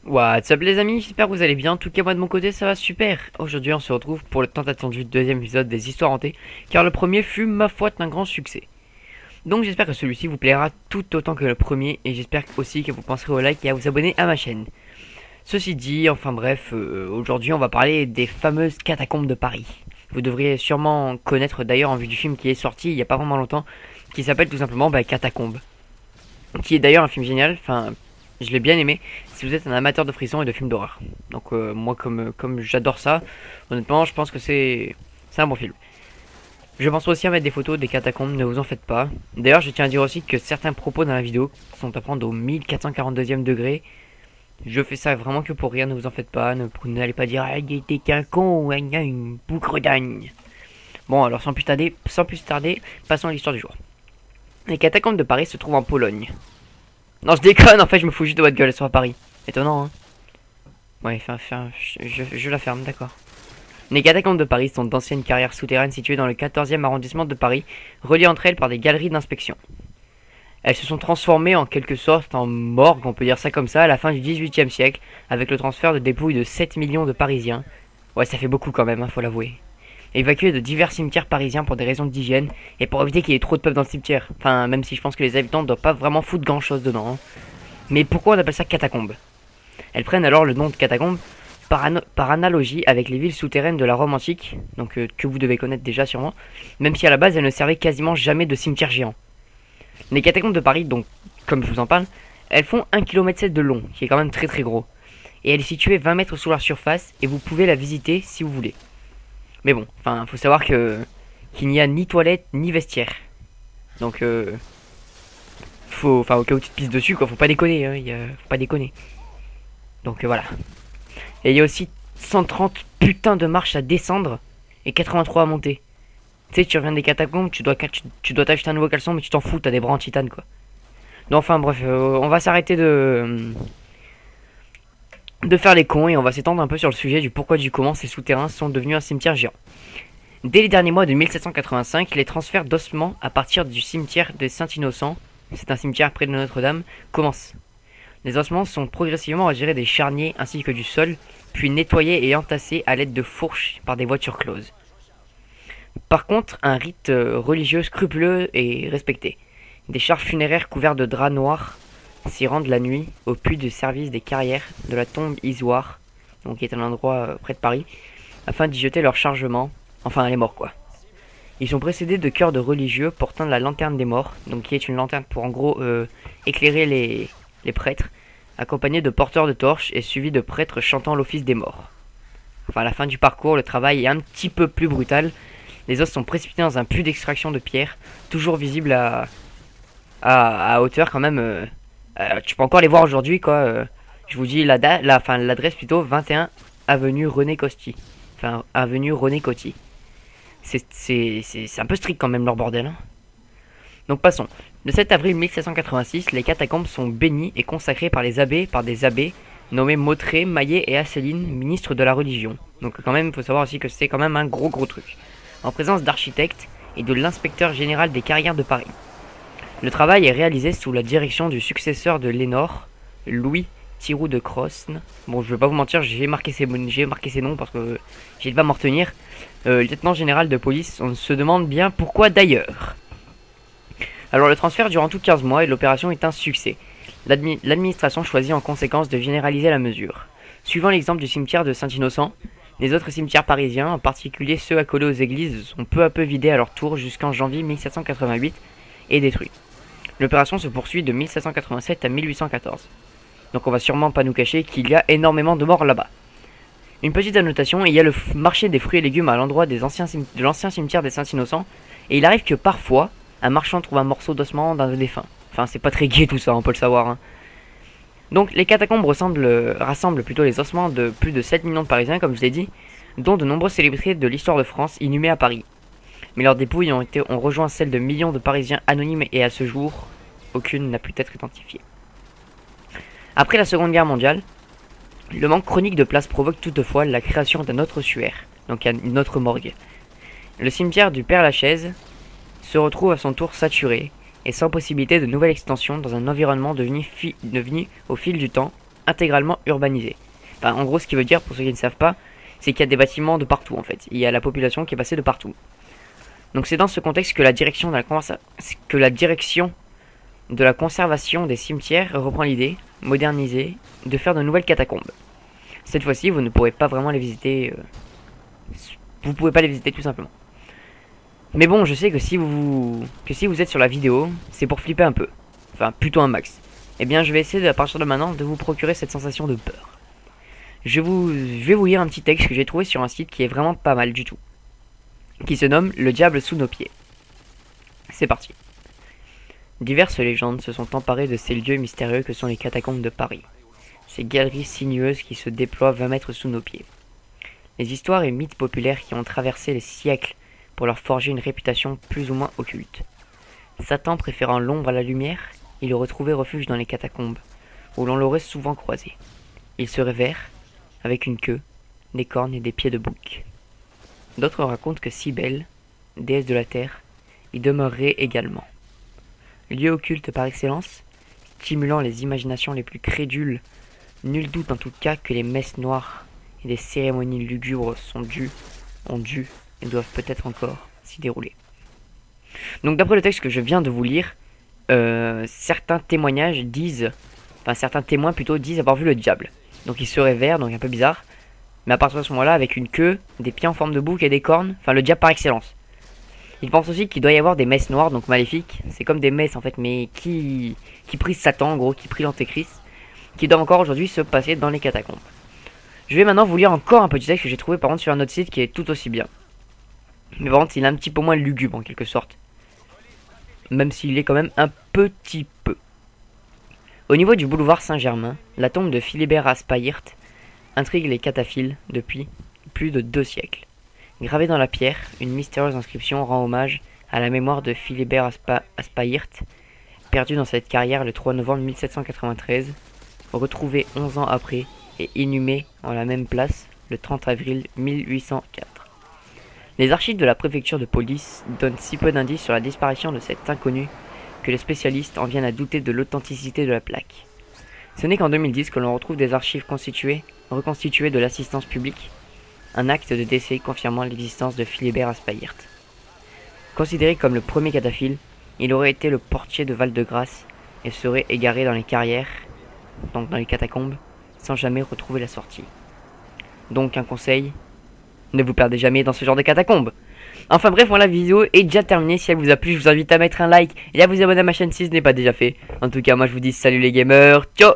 What's up les amis, j'espère que vous allez bien, en tout cas moi de mon côté ça va super. Aujourd'hui on se retrouve pour le tant attendu deuxième épisode des histoires hantées, car le premier fut ma foi un grand succès. Donc j'espère que celui-ci vous plaira tout autant que le premier, et j'espère aussi que vous penserez au like et à vous abonner à ma chaîne. Ceci dit, enfin bref, aujourd'hui on va parler des fameuses catacombes de Paris. Vous devriez sûrement connaître d'ailleurs en vue du film qui est sorti il y a pas vraiment longtemps, qui s'appelle tout simplement Catacombes. Qui est d'ailleurs un film génial, enfin je l'ai bien aimé si vous êtes un amateur de frissons et de films d'horreur. Donc moi comme j'adore ça, honnêtement je pense que c'est un bon film. Je pense aussi à mettre des photos des catacombes, ne vous en faites pas. D'ailleurs je tiens à dire aussi que certains propos dans la vidéo sont à prendre au 1442e degré. Je fais ça vraiment que pour rire, ne vous en faites pas, n'allez pas dire ah, il était qu'un con ou une boucle d'âne. Bon alors sans plus tarder, passons à l'histoire du jour. Les catacombes de Paris se trouvent en Pologne. Non, je déconne, en fait, je me fous juste de votre gueule, elles sont à Paris. Étonnant, hein. Ouais, je la ferme, d'accord. Les catacombes de Paris sont d'anciennes carrières souterraines situées dans le 14e arrondissement de Paris, reliées entre elles par des galeries d'inspection. Elles se sont transformées en quelque sorte en morgue, on peut dire ça comme ça, à la fin du 18e siècle, avec le transfert de dépouilles de 7 millions de Parisiens. Ouais, ça fait beaucoup quand même, hein, faut l'avouer. Évacués de divers cimetières parisiens pour des raisons d'hygiène, et pour éviter qu'il y ait trop de peuple dans le cimetière. Enfin, même si je pense que les habitants ne doivent pas vraiment foutre grand chose dedans, hein. Mais pourquoi on appelle ça catacombes? Elles prennent alors le nom de catacombes par analogie avec les villes souterraines de la Rome antique, donc que vous devez connaître déjà sûrement, même si à la base elles ne servaient quasiment jamais de cimetière géant. Les catacombes de Paris, donc comme je vous en parle, elles font 1,7 km de long, qui est quand même très très gros. Et elle est située 20 mètres sous la surface, et vous pouvez la visiter si vous voulez. Mais bon, enfin, faut savoir qu'il n'y a ni toilette ni vestiaire. Donc au cas où tu te pisses dessus, quoi, faut pas déconner, hein, faut pas déconner. Donc voilà. Et il y a aussi 130 putains de marches à descendre et 83 à monter. Tu sais, tu reviens des catacombes, tu dois t'acheter un nouveau caleçon, mais tu t'en fous, t'as des bras en titane, quoi. Donc enfin bref, on va s'arrêter de faire les cons et on va s'étendre un peu sur le sujet du pourquoi du comment ces souterrains sont devenus un cimetière géant. Dès les derniers mois de 1785, les transferts d'ossements à partir du cimetière de Saint-Innocent, c'est un cimetière près de Notre-Dame, commencent. Les ossements sont progressivement retirés des charniers ainsi que du sol, puis nettoyés et entassés à l'aide de fourches par des voitures closes. Par contre, un rite religieux scrupuleux est respecté. Des chars funéraires couverts de draps noirs s'y rendent la nuit au puits de service des carrières de la tombe Isoire, donc qui est un endroit près de Paris, afin d'y jeter leur chargement, enfin les morts quoi. Ils sont précédés de chœurs de religieux portant la lanterne des morts, donc qui est une lanterne pour en gros éclairer les prêtres, accompagnés de porteurs de torches et suivis de prêtres chantant l'office des morts. Enfin à la fin du parcours, le travail est un petit peu plus brutal. Les os sont précipités dans un puits d'extraction de pierre, toujours visible à hauteur quand même. Tu peux encore les voir aujourd'hui quoi. Je vous dis l'adresse plutôt 21 avenue René Coty. Enfin avenue René Coty. C'est un peu strict quand même leur bordel, hein. Donc passons. Le 7 avril 1786, les catacombes sont bénies et consacrées par des abbés nommés Mautré, Maillet et Asseline, ministres de la religion. Donc quand même, il faut savoir aussi que c'est quand même un gros truc. En présence d'architectes et de l'inspecteur général des carrières de Paris. Le travail est réalisé sous la direction du successeur de Lénore, Louis Thiroux de Crosne. Bon, je vais pas vous mentir, j'ai marqué ses noms parce que j'ai pas m'en retenir. Lieutenant général de police, on se demande bien pourquoi d'ailleurs. Alors le transfert dure en tout 15 mois et l'opération est un succès. L'administration choisit en conséquence de généraliser la mesure. Suivant l'exemple du cimetière de Saint-Innocent, les autres cimetières parisiens, en particulier ceux accolés aux églises, sont peu à peu vidés à leur tour jusqu'en janvier 1788 et détruits. L'opération se poursuit de 1787 à 1814. Donc on va sûrement pas nous cacher qu'il y a énormément de morts là-bas. Une petite annotation, il y a le marché des fruits et légumes à l'endroit de l'ancien cimetière des Saint-Innocents, et il arrive que parfois, un marchand trouve un morceau d'ossement d'un défunt. Enfin, c'est pas très gai tout ça, on peut le savoir, hein. Donc les catacombes rassemblent plutôt les ossements de plus de 7 millions de Parisiens, comme je l'ai dit, dont de nombreuses célébrités de l'histoire de France inhumées à Paris. Mais leurs dépouilles ont rejoint celles de millions de Parisiens anonymes et à ce jour, aucune n'a pu être identifiée. Après la Seconde Guerre mondiale, le manque chronique de place provoque toutefois la création d'un autre ossuaire, donc une autre morgue. Le cimetière du Père-Lachaise se retrouve à son tour saturé et sans possibilité de nouvelle extension dans un environnement devenu au fil du temps intégralement urbanisés. Enfin, en gros, ce qui veut dire, pour ceux qui ne savent pas, c'est qu'il y a des bâtiments de partout en fait. Il y a la population qui est passée de partout. Donc c'est dans ce contexte que la direction de la conservation des cimetières reprend l'idée, modernisée, de faire de nouvelles catacombes. Cette fois-ci, vous ne pourrez pas vraiment les visiter. Vous pouvez pas les visiter tout simplement. Mais bon, je sais que si vous êtes sur la vidéo, c'est pour flipper un peu. Enfin, plutôt un max. Eh bien, je vais essayer à partir de maintenant de vous procurer cette sensation de peur. Je vais vous lire un petit texte que j'ai trouvé sur un site qui est vraiment pas mal du tout. Qui se nomme Le diable sous nos pieds. C'est parti. Diverses légendes se sont emparées de ces lieux mystérieux que sont les catacombes de Paris. Ces galeries sinueuses qui se déploient 20 mètres sous nos pieds. Les histoires et mythes populaires qui ont traversé les siècles pour leur forger une réputation plus ou moins occulte. Satan préférant l'ombre à la lumière, il aurait trouvé refuge dans les catacombes, où l'on l'aurait souvent croisé. Il serait vert, avec une queue, des cornes et des pieds de bouc. D'autres racontent que Cybèle, déesse de la terre, y demeurerait également. Lieu occulte par excellence, stimulant les imaginations les plus crédules, nul doute en tout cas que les messes noires et des cérémonies lugubres ont dû et doivent peut-être encore s'y dérouler. Donc d'après le texte que je viens de vous lire, certains témoins disent avoir vu le diable. Donc il serait vert, donc un peu bizarre. Mais à partir de ce moment-là, avec une queue, des pieds en forme de bouc et des cornes, enfin le diable par excellence. Ils pensent aussi qu'il doit y avoir des messes noires, donc maléfiques. C'est comme des messes en fait, mais qui prient Satan en gros, qui prient l'antéchrist, qui doivent encore aujourd'hui se passer dans les catacombes. Je vais maintenant vous lire encore un petit texte que j'ai trouvé par contre sur un autre site qui est tout aussi bien. Mais par contre il est un petit peu moins lugubre en quelque sorte. Même s'il est quand même un petit peu. Au niveau du boulevard Saint-Germain, la tombe de Philibert Aspairt intrigue les cataphiles depuis plus de 2 siècles. Gravée dans la pierre, une mystérieuse inscription rend hommage à la mémoire de Philibert Aspairt, perdu dans cette carrière le 3 novembre 1793, retrouvé 11 ans après et inhumé en la même place le 30 avril 1804. Les archives de la préfecture de police donnent si peu d'indices sur la disparition de cet inconnu que les spécialistes en viennent à douter de l'authenticité de la plaque. Ce n'est qu'en 2010 que l'on retrouve des archives reconstituées de l'assistance publique, un acte de décès confirmant l'existence de Philibert Aspairt. Considéré comme le premier cataphile, il aurait été le portier de Val-de-Grâce et serait égaré dans les carrières, donc dans les catacombes, sans jamais retrouver la sortie. Donc un conseil, ne vous perdez jamais dans ce genre de catacombes. Enfin bref, voilà, la vidéo est déjà terminée. Si elle vous a plu, je vous invite à mettre un like et à vous abonner à ma chaîne si ce n'est pas déjà fait. En tout cas, moi je vous dis salut les gamers, ciao.